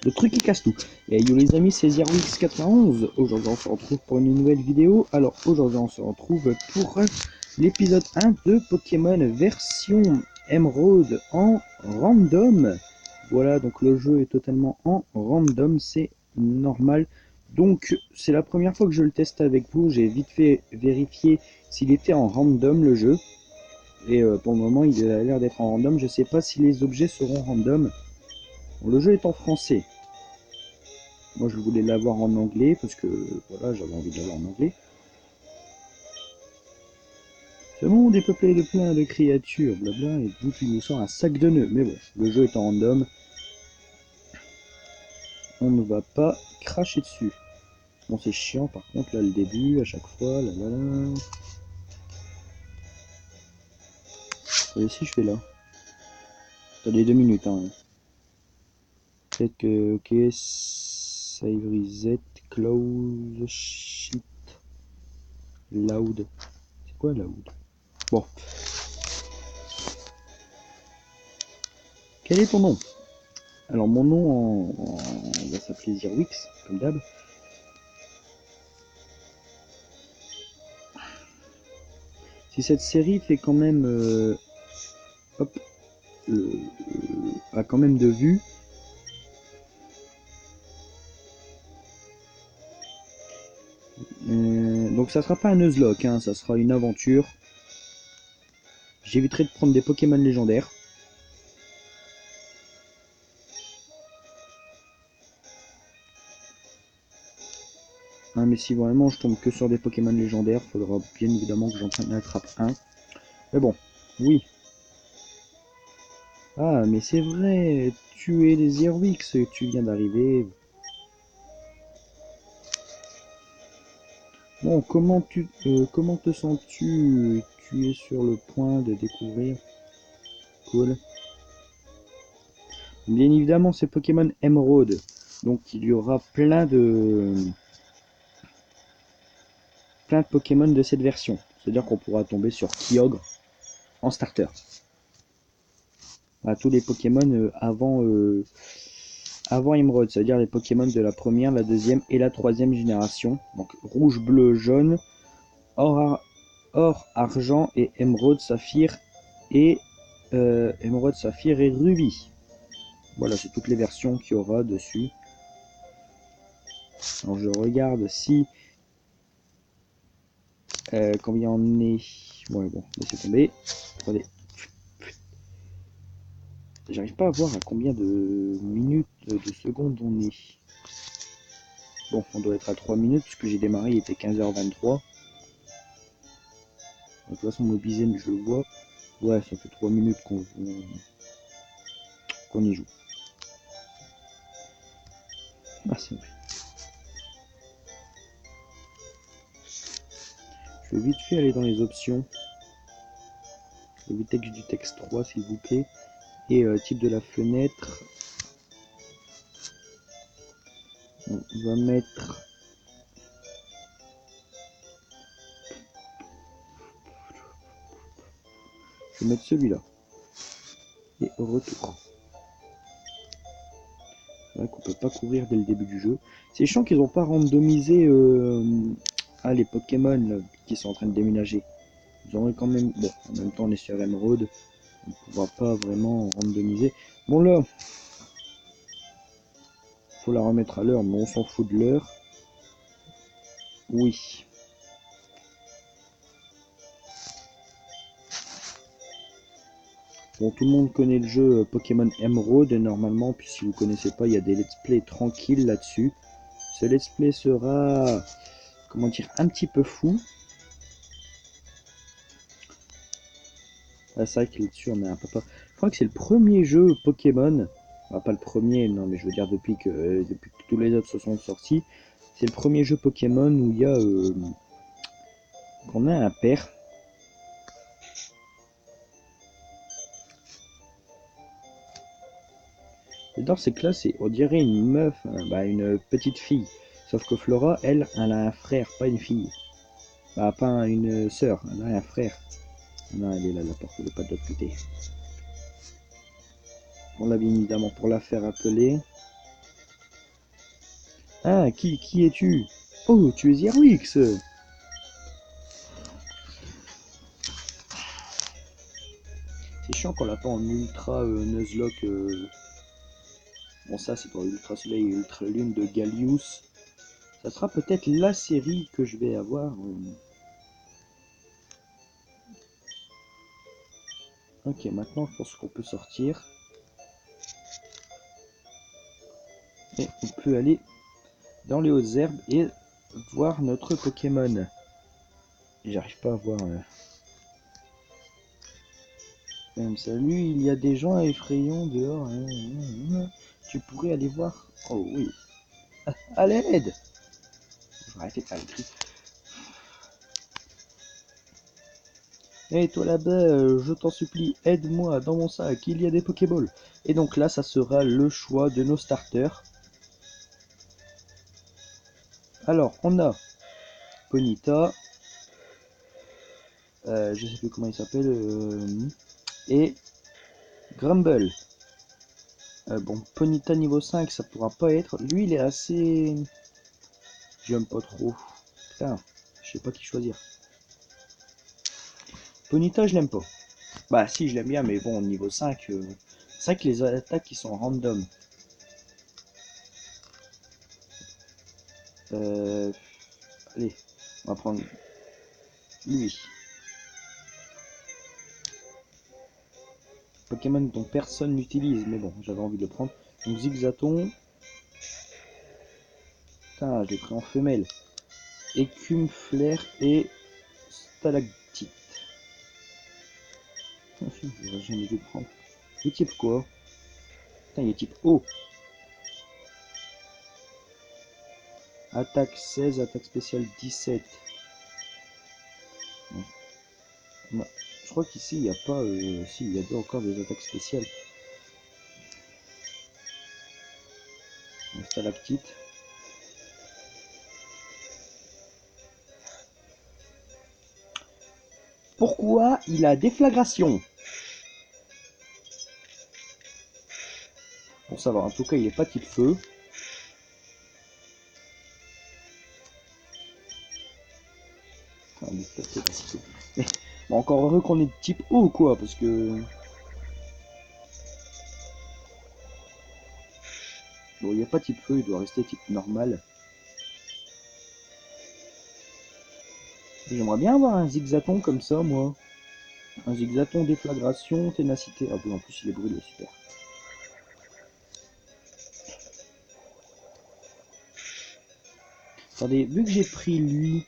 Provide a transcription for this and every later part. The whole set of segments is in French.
le truc qui casse tout. Et yo les amis, c'est ZeroX91. Aujourd'hui on se retrouve pour une nouvelle vidéo. Alors aujourd'hui on se retrouve pour l'épisode 1 de Pokémon version Emerald en random. Voilà, donc le jeu est totalement en random, c'est normal. Donc c'est la première fois que je le teste avec vous. J'ai vite fait vérifier s'il était en random le jeu. Et pour le moment il a l'air d'être en random. Je sais pas si les objets seront random. Bon, le jeu est en français. Moi je voulais l'avoir en anglais parce que voilà, j'avais envie de l'avoir en anglais. Ce monde est peuplé de plein de créatures, blabla, et d'où tu nous sors un sac de nœuds. Mais bon, le jeu est en random. On ne va pas cracher dessus. Bon, c'est chiant par contre, là, le début, à chaque fois, là, là, là. Et si je fais là. Attendez 2 minutes, hein. Peut-être que, ok, save reset, close, shit, loud. C'est quoi loud? Bon. Quel est ton nom? Alors mon nom on va s'appeler Zerwix, comme d'hab. Si cette série fait quand même hop, a quand même de vues, donc ça sera pas un Nuzlocke, hein, ça sera une aventure. J'éviterai de prendre des Pokémon légendaires. Hein, mais si vraiment je tombe que sur des Pokémon légendaires, faudra bien évidemment que j'en attrape un. Mais bon, oui. Ah, mais c'est vrai, tu es les Zerwix, tu viens d'arriver. Bon, comment te sens-tu? Tu es sur le point de découvrir. Cool. Bien évidemment, c'est Pokémon Emerald. Donc il y aura plein de Pokémon de cette version. C'est-à-dire qu'on pourra tomber sur Kyogre en starter. À tous les Pokémon avant Emerald, c'est-à-dire les Pokémon de la première, la deuxième et la troisième génération. Donc rouge, bleu, jaune, or, argent et émeraude, saphir et rubis. Voilà, c'est toutes les versions qu'il y aura dessus. Alors je regarde si combien on est. Ouais, bon, laissez tomber. Attendez. J'arrive pas à voir à combien de minutes, de secondes on est. Bon, on doit être à 3 minutes puisque j'ai démarré, il était 15h23. De toute façon, Mobizen, je le vois. Ouais, ça fait 3 minutes qu'on y joue. Ah, c'est vrai. Je vais vite fait aller dans les options. Le texte du texte 3, s'il vous plaît. Et type de la fenêtre. On va mettre. Je vais mettre celui-là. Et retour. C'est vrai qu'on peut pas courir dès le début du jeu. C'est chiant qu'ils n'ont pas randomisé les Pokémon là, qui sont en train de déménager. Ils auraient quand même. Bon, en même temps on est sur Emerald. On ne pourra pas vraiment randomiser. Bon là. Faut la remettre à l'heure, mais on s'en fout de l'heure. Oui. Bon, tout le monde connaît le jeu Pokémon Emerald normalement, puis si vous ne connaissez pas, il y a des let's play tranquilles là-dessus. Ce let's play sera, comment dire, un petit peu fou. Ah, c'est vrai que là-dessus, on est un peu pas. Je crois que c'est le premier jeu Pokémon. Enfin, pas le premier, non, mais je veux dire depuis que tous les autres se sont sortis. C'est le premier jeu Pokémon où il y a qu'on a un père. J'adore, c'est que là, on dirait une meuf, une petite fille. Sauf que Flora, elle a un frère, pas une fille. Bah, pas une sœur, elle a un frère. Non, elle est là, la porte, elle est pas de l'autre côté. On l'a bien évidemment pour la faire appeler. Ah, qui es-tu? Oh, tu es Zerwix. C'est chiant qu'on l'a pas en ultra Nuzlocke. Bon, ça, c'est pour Ultra Soleil et Ultra Lune de Gallius. Ça sera peut-être la série que je vais avoir. Ok, maintenant, je pense qu'on peut sortir. Et on peut aller dans les hautes herbes et voir notre Pokémon. J'arrive pas à voir. Salut, il y a des gens effrayants dehors. Tu pourrais aller voir. Oh oui. À l'aide! Je vais arrêter de faire les cris. Hé, toi là-bas, je t'en supplie, aide-moi dans mon sac, il y a des Pokéballs. Et donc là, ça sera le choix de nos starters. Alors, on a Ponyta, je sais plus comment il s'appelle, et Grumble. Bon, Ponyta niveau 5, ça pourra pas être. Lui, il est assez... J'aime pas trop. Putain, je sais pas qui choisir. Ponyta, je l'aime pas. Bah si, je l'aime bien, mais bon, niveau 5, c'est vrai que les attaques qui sont random. Allez, on va prendre lui. Pokémon dont personne n'utilise, mais bon, j'avais envie de le prendre. Donc Zigzaton. Putain, je l'ai pris en femelle. Écume, flair et stalactite. J'aurais jamais dû le prendre. Il est type quoi? Putain, il est type O. Attaque 16, attaque spéciale 17. Bon. Je crois qu'ici, il n'y a pas... si, il y a encore des attaques spéciales. Stalactite. Pourquoi il a déflagration? Bon, ça va. En tout cas, il n'est pas type feu. Enfin, mais bon, encore heureux qu'on est de type O, quoi, parce que... Bon, il n'y a pas type feu, il doit rester type normal. J'aimerais bien avoir un zigzaton comme ça, moi. Un zigzaton déflagration, ténacité. Ah oui, en plus il est brûlé, super. Attendez, vu que j'ai pris lui,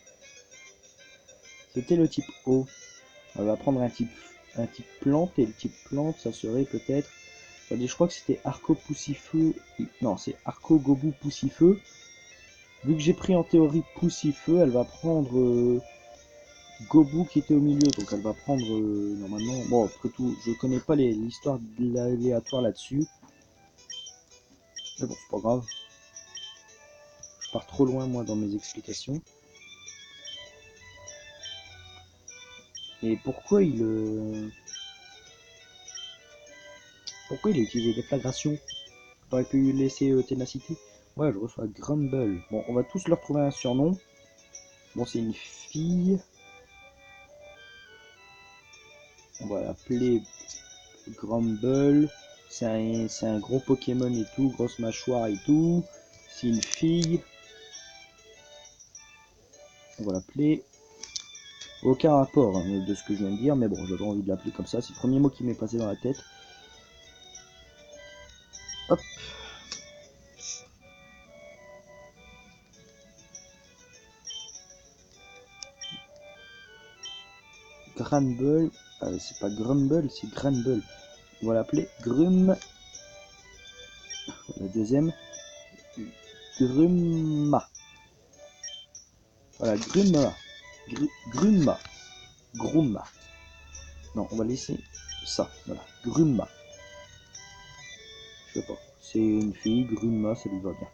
c'était le type O. On va prendre un type plante, et le type plante, ça serait peut-être... Attendez, je crois que c'était Arco Poussifeu. Non, c'est Arco Gobu Poussifeu. Vu que j'ai pris en théorie Poussifeu, elle va prendre Gobu qui était au milieu, donc elle va prendre normalement... Bon, après tout, je connais pas l'histoire de l'aléatoire là-dessus. Mais bon, c'est pas grave. Je pars trop loin, moi, dans mes explications. Et pourquoi pourquoi il a utilisé déflagration? J'aurais pu laisser ténacité. Ouais, je reçois Grumble. Bon, on va tous leur trouver un surnom. Bon, c'est une fille. On va l'appeler Grumble. C'est un gros Pokémon et tout, grosse mâchoire et tout. C'est une fille. On va l'appeler... Aucun rapport hein, de ce que je viens de dire, mais bon, j'avais envie de l'appeler comme ça. C'est le premier mot qui m'est passé dans la tête. Hop. Granbull. C'est pas Grumble, c'est Granbull. On va l'appeler Grum. La deuxième. Grumma. Voilà, Grumma. Grumma. Grumma. Non, on va laisser ça. Voilà, Grumma. Je sais pas. C'est une fille, Grumma, ça lui va bien.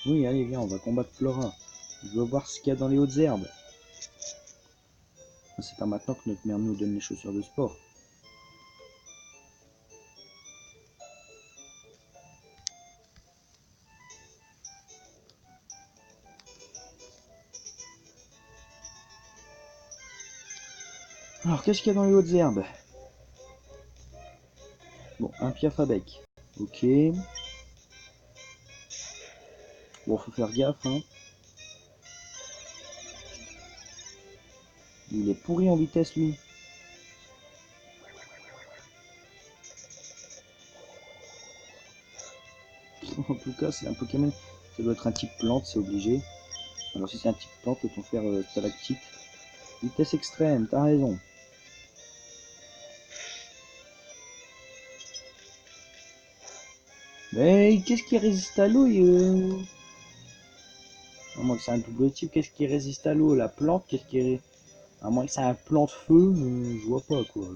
Oui, allez, viens, on va combattre Flora. Je veux voir ce qu'il y a dans les hautes herbes. C'est pas maintenant que notre mère nous donne les chaussures de sport. Alors, qu'est-ce qu'il y a dans les hautes herbes? Bon, un piaf à bec. Ok. Bon, faut faire gaffe, hein. Il est pourri en vitesse, lui. En tout cas, c'est un Pokémon. Ça doit être un type plante, c'est obligé. Alors, si c'est un type plante, autant faire stalactite. Vitesse extrême, t'as raison. Mais qu'est-ce qui résiste à l'eau à moins que c'est un double type, qu'est-ce qui résiste à l'eau? La plante, qu'est-ce qui est... À moins que c'est un plan de feu, je vois pas quoi.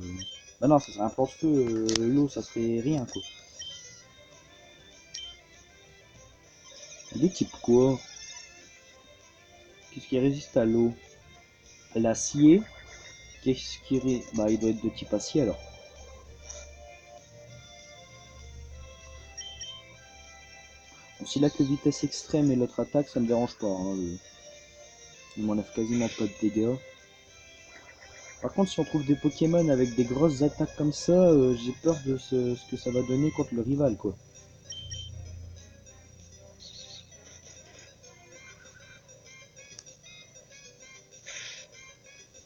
Bah non, ça serait un plan de feu, l'eau ça serait rien quoi. Des types quoi? Qu'est-ce qui résiste à l'eau? L'acier. Qu'est-ce qui bah il doit être de type acier alors. Bon, s'il a que vitesse extrême et l'autre attaque, ça me dérange pas. Hein, il m'enlève quasiment pas de dégâts. Par contre, si on trouve des Pokémon avec des grosses attaques comme ça, j'ai peur de ce que ça va donner contre le rival quoi.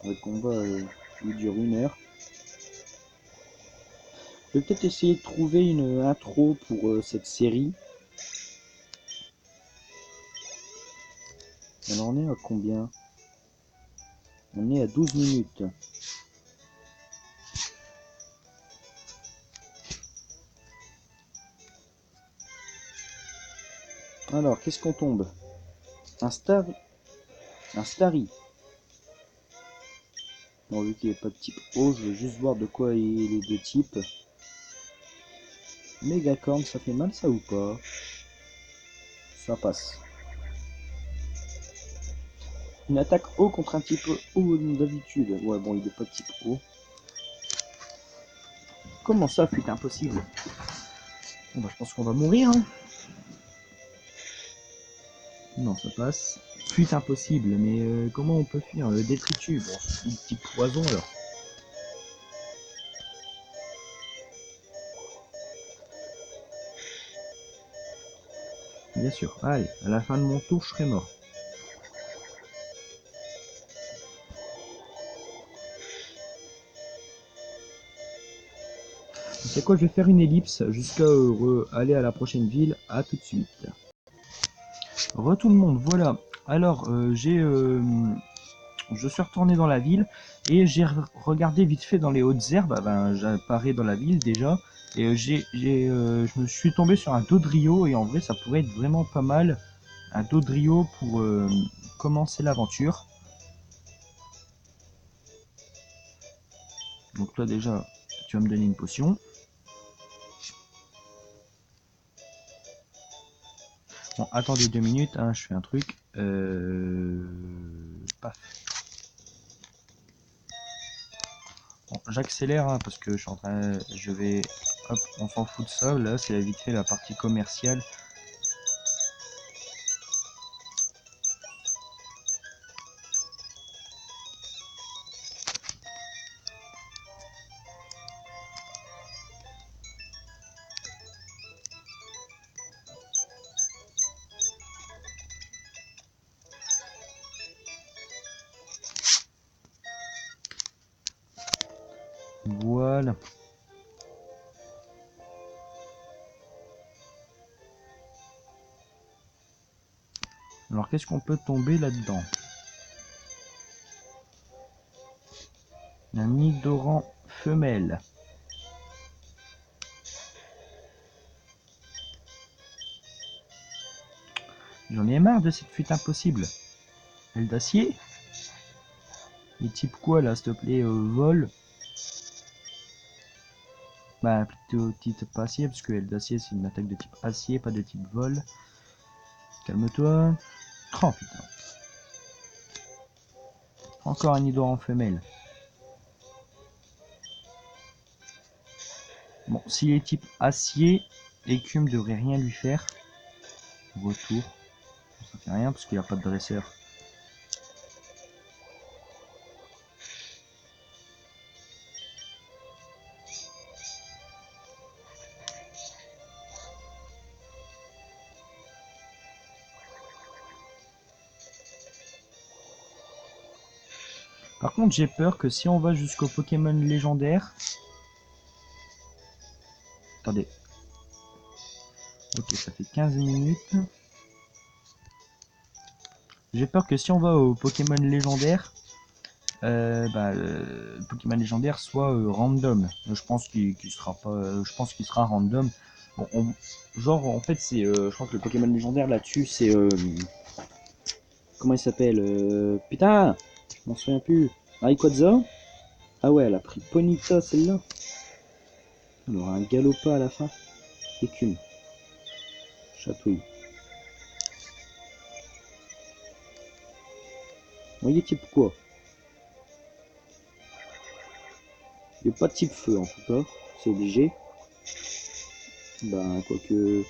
Le combat il dure 1 heure. Je vais peut-être essayer de trouver une intro pour cette série. Alors on est à combien? On est à 12 minutes. Alors, qu'est-ce qu'on tombe? Un star... Un Starry. Bon, vu qu'il n'y a pas de type O, je veux juste voir de quoi il est les deux types. Mégacorn, ça fait mal ça ou pas? Ça passe. Une attaque O contre un type O d'habitude. Ouais, bon, il n'est pas de type O. Comment ça, fut impossible? Bon, bah, je pense qu'on va mourir, hein. Non, ça passe. Fuite impossible, mais comment on peut fuir? Détritus, bon, c'est type poison alors. Bien sûr. Allez, à la fin de mon tour, je serai mort. C'est quoi, je vais faire une ellipse jusqu'à aller à la prochaine ville. À tout de suite. Tout le monde, voilà. Alors, je suis retourné dans la ville et j'ai regardé vite fait dans les hautes herbes. Ben, j'apparais dans la ville déjà et je me suis tombé sur un Dodrio et en vrai, ça pourrait être vraiment pas mal. Un Dodrio pour commencer l'aventure. Donc toi déjà, tu vas me donner une potion. Bon, attendez 2 minutes, hein, je fais un truc. Paf. Bon, j'accélère hein, parce que je suis en train. Je vais. Hop, on s'en fout de ça. Là, c'est vite fait la partie commerciale. Voilà. Alors, qu'est-ce qu'on peut tomber là-dedans? Un Nidoran femelle. J'en ai marre de cette fuite impossible. Elle d'acier? Les types quoi là, s'il te plaît? Vol? Bah, plutôt type acier, parce que elle d'acier c'est une attaque de type acier, pas de type vol. Calme-toi. Oh putain. Encore un Nidoran femelle. Bon, s'il est type acier, l'écume devrait rien lui faire. Retour. Ça fait rien parce qu'il n'y a pas de dresseur. Par contre, j'ai peur que si on va jusqu'au Pokémon légendaire... Attendez. Ok, ça fait 15 minutes. J'ai peur que si on va au Pokémon légendaire, le Pokémon légendaire soit random. Je pense qu'il sera pas. Je pense qu'il sera random. Bon, genre en fait c'est. Je crois que le Pokémon légendaire là-dessus c'est. Comment il s'appelle putain, je m'en souviens plus. Rayquaza. Ah ouais, elle a pris Ponyta celle-là. Elle aura un Galopa à la fin. Écume. Chatouille. Vous voyez type quoi? Il n'y a pas de type feu en tout cas. C'est obligé. Ben quoique.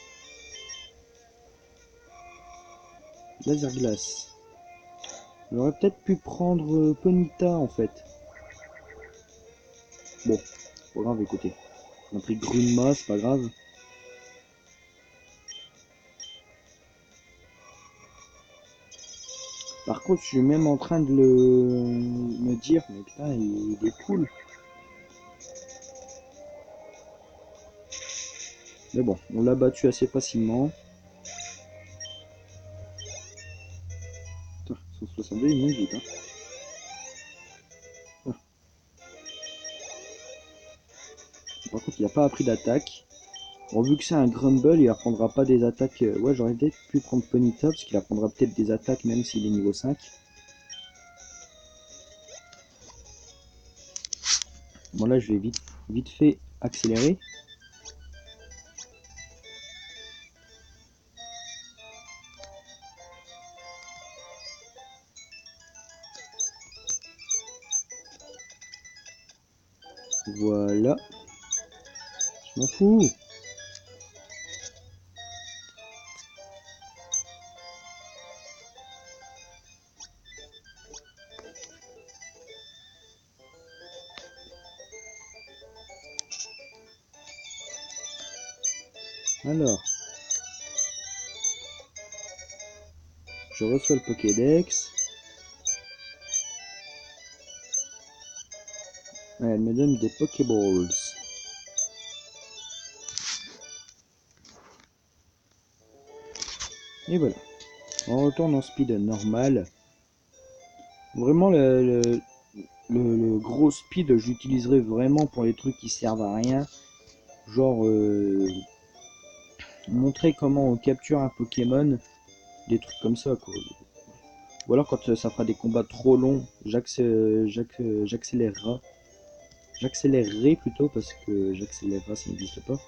Laser glace. J'aurais peut-être pu prendre Ponyta en fait. Bon, c'est pas grave, écoutez. On a pris Grunma, c'est pas grave. Par contre, je suis même en train de me dire, mais putain, il est cool. Mais bon, on l'a battu assez facilement. Putain, 162, il monte vite. Hein. Ah. Par contre, il n'a pas appris d'attaque. Bon, vu que c'est un Grumble, il apprendra pas des attaques. Ouais, j'aurais peut-être pu prendre Ponyta, parce qu'il apprendra peut-être des attaques même s'il est niveau 5. Bon, là, je vais vite fait accélérer. Voilà. Je m'en fous. Alors, je reçois le Pokédex. Ouais, elle me donne des Pokéballs. Et voilà. On retourne en speed normal. Vraiment, le gros speed, j'utiliserai vraiment pour les trucs qui servent à rien. Genre, montrer comment on capture un Pokémon. Des trucs comme ça, quoi. Ou alors quand ça fera des combats trop longs, j'accélérerai. J'accélérerai plutôt parce que j'accélérerai ça n'existe pas.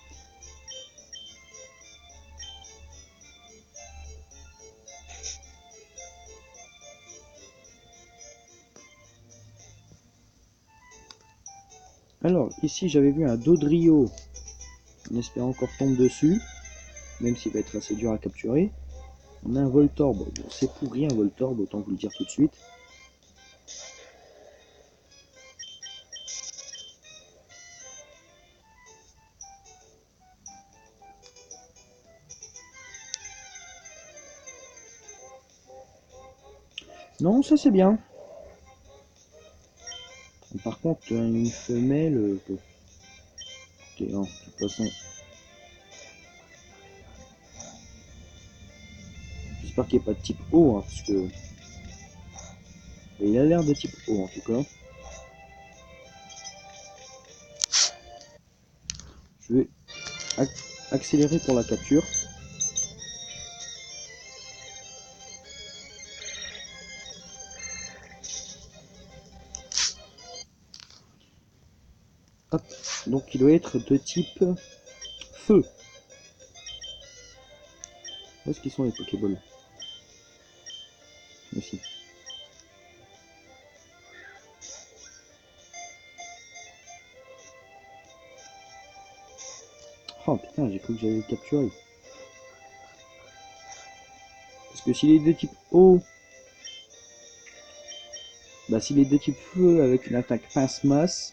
Alors ici j'avais vu un Dodrio, en espérant qu'on retombe dessus, même s'il va être assez dur à capturer. On a un Voltorb, bon, c'est pourri un Voltorb, autant vous le dire tout de suite. Non, ça c'est bien. Par contre, une femelle... ok, non, de toute façon... J'espère qu'il n'y a pas de type O, hein, parce que... il a l'air de type O en tout cas. Je vais accélérer pour la capture. Hop. Donc il doit être de type feu. Où est-ce qu'ils sont les Pokéballs? Ici. Oh putain, j'ai cru que j'avais capturé. Parce que s'il est de type eau, bah s'il est de type feu avec une attaque pince-masse.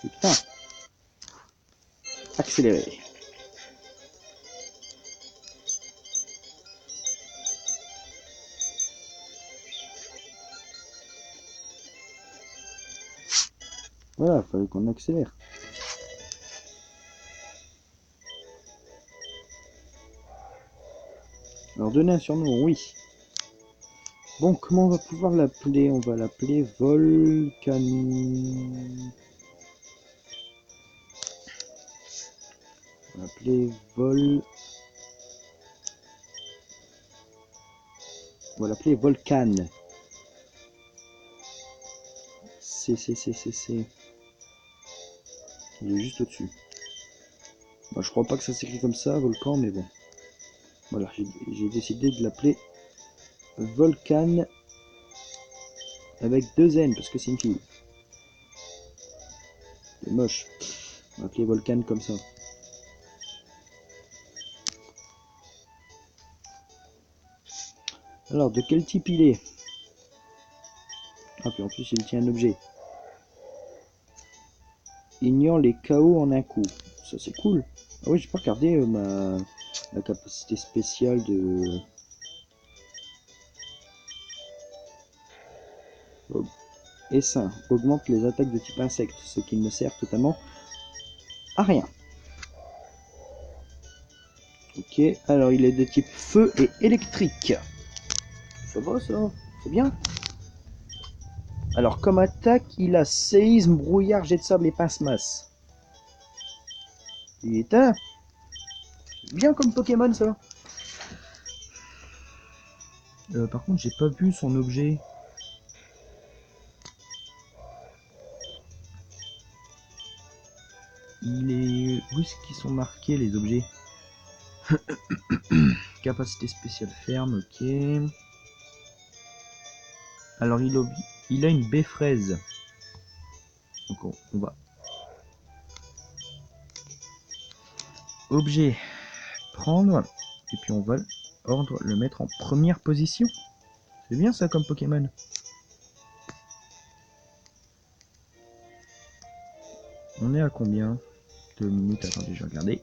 Putain. Accéléré. Voilà, fallait qu'on accélère. Alors donner un surnom, oui. Bon, comment on va pouvoir l'appeler? On va l'appeler Volcan... On va l'appeler On va l'appeler Volcan. C. Il est juste au-dessus. Bah, je crois pas que ça s'écrit comme ça, Volcan, mais bon. Voilà, j'ai décidé de l'appeler Volcan avec 2 N, parce que c'est une fille. C'est moche. On va l'appeler Volcan comme ça. Alors, de quel type il est? Ah, puis en plus, il tient un objet. Ignore les KO en un coup. Ça, c'est cool. Ah oui, j'ai pas regardé ma capacité spéciale de... S1 augmente les attaques de type insecte, ce qui ne sert totalement à rien. Ok, alors il est de type feu et électrique. Ça va ça? C'est bien. Alors comme attaque, il a séisme, brouillard, jet de sable et pince-masse. Il est bien comme Pokémon ça. Par contre, j'ai pas vu son objet. Il est... Où est-ce qu'ils sont marqués les objets? Capacité spéciale ferme, ok. Alors il a une baie fraise. Donc on va... Objet, prendre, et puis on va le mettre en première position. C'est bien ça comme Pokémon. On est à combien? 2 minutes, attendez, je vais regarder.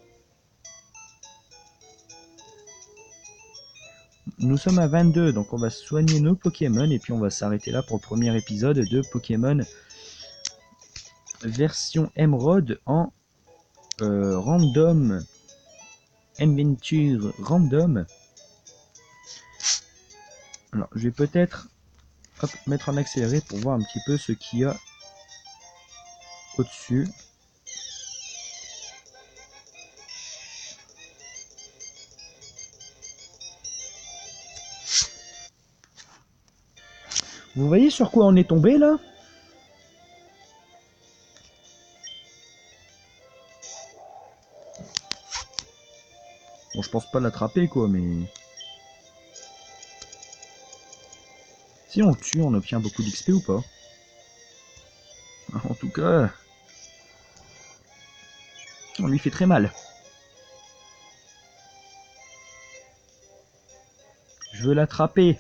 Nous sommes à 22, donc on va soigner nos Pokémon et puis on va s'arrêter là pour le premier épisode de Pokémon version Emerald en random, adventure random. Alors je vais peut-être mettre en accéléré pour voir un petit peu ce qu'il y a au-dessus. Vous voyez sur quoi on est tombé là? Bon, je pense pas l'attraper quoi, mais... Si on le tue, on obtient beaucoup d'XP ou pas? En tout cas... On lui fait très mal. Je veux l'attraper.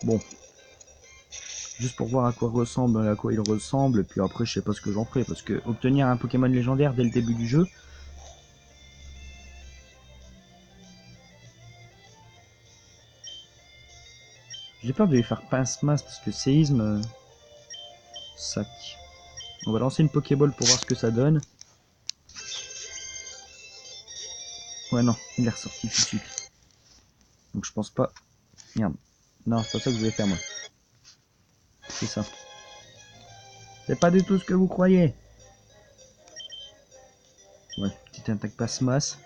Bon. Juste pour voir à quoi il ressemble, puis après je sais pas ce que j'en ferai, parce que obtenir un Pokémon légendaire dès le début du jeu... J'ai peur de lui faire pince-masse, parce que séisme... sac. On va lancer une Pokéball pour voir ce que ça donne. Ouais non, il est ressorti tout de suite. Donc je pense pas... Merde. Non, c'est pas ça que je voulais faire moi. C'est ça. C'est pas du tout ce que vous croyez. Ouais, petite attaque passe-masse.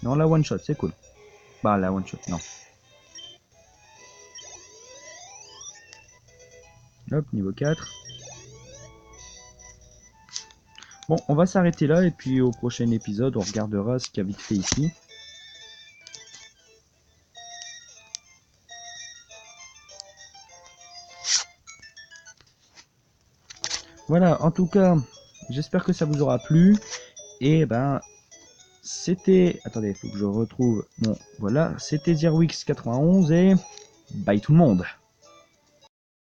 Non, la one shot, c'est cool. Bah, la one shot, non. Hop, niveau 4. Bon, on va s'arrêter là et puis au prochain épisode, on regardera ce qu'il y a vite fait ici. Voilà, en tout cas, j'espère que ça vous aura plu. Et ben, c'était... Attendez, il faut que je retrouve... Bon, voilà, c'était Zerwix91 et... Bye tout le monde!